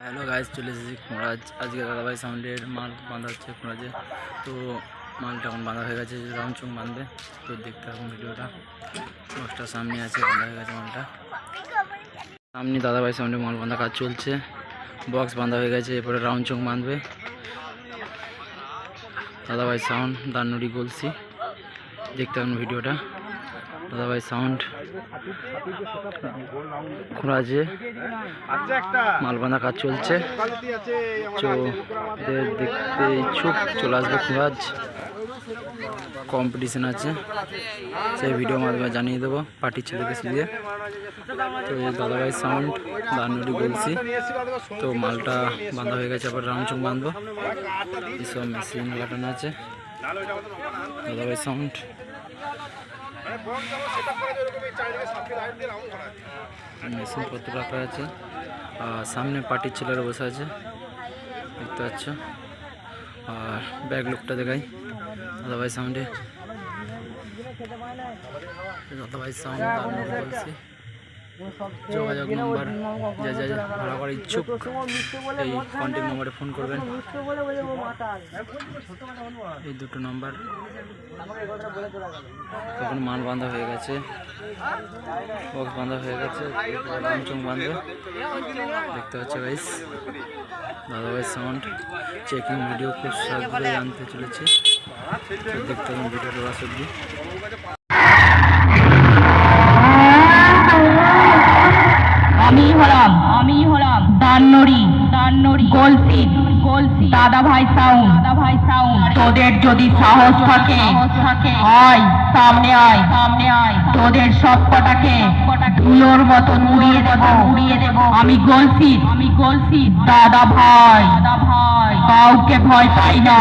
Hello guys, চলে এসেছি খোঁড়াজ। আজকে দাদাভাই সাউন্ডের মাল বাঁধা হচ্ছে খোঁড়াজে। তো মালটা এখন বাঁধা হয়ে গেছে, রাউন্ড চুং বাঁধবে। তো দেখতে এখন ভিডিওটা। বক্সটার সামনে আছে, বাঁধা হয়ে গেছে মালটা। সামনে দাদাভাই সাউন্ডের মাল বাঁধা কাজ চলছে। বক্স বাঁধা হয়ে গেছে, এরপরে রাউন্ড চুং বাঁধবে। দাদাভাই সাউন্ড দান্নুড়ি গলসি, দেখতে এখন ভিডিওটা। দাদাভাই সাউন্ড খোঁড়াজে মাল বাঁধা কাজ চলছে। দেখতে ইচ্ছুক চলে আসবে খোঁড়াজ। কম্পিটিশন আছে, সেই ভিডিও মাধ্যমে জানিয়ে দেবো পার্টির ছেলেকে দিয়ে। তো দাদাভাই সাউন্ড দান্নুড়ি বলছি। তো মালটা বাঁধা হয়ে গেছে, আবার রাউন্ড চুং বাঁধবো। এসব মেশিন লাগানো আছে। দাদাভাই সাউন্ড মেশিন পত্র রাখা আছে। সামনে পার্টির ছেলেরা বসে আছে, দেখতে পাচ্ছ। আর ব্যাগ লুকটা দেখাই দাদাভাই সাউন্ডে। দাদাভাই সাউন্ড বলছি। যোগাযোগ নম্বর, যা যা ভাড়া করার ইচ্ছুক এই কন্ট্যাক্ট নম্বরে ফোন করবেন। এই দুটো নম্বর। তখন মাল বাঁধা হয়ে গেছে, বক্স বাঁধা হয়ে গেছে, চং বাঁধবে। দেখতে পাচ্ছ গাইস, দাদাভাই সাউন্ড চেকিং ভিডিও খুব শীঘ্রই আনতে চলেছে। দেখতে হবে ভিডিওটা বাস অব্দি। আমি হলাম দান্নুড়ি গলসি দাদাভাই সাউন্ড। তোদের যদি সাহস থাকে আয় সামনে আয়, তোদের সব কটাকে ধুলোর মতন উড়িয়ে দেব। আমি গলসি দাদাভাই, কাউকে ভয় পাই না।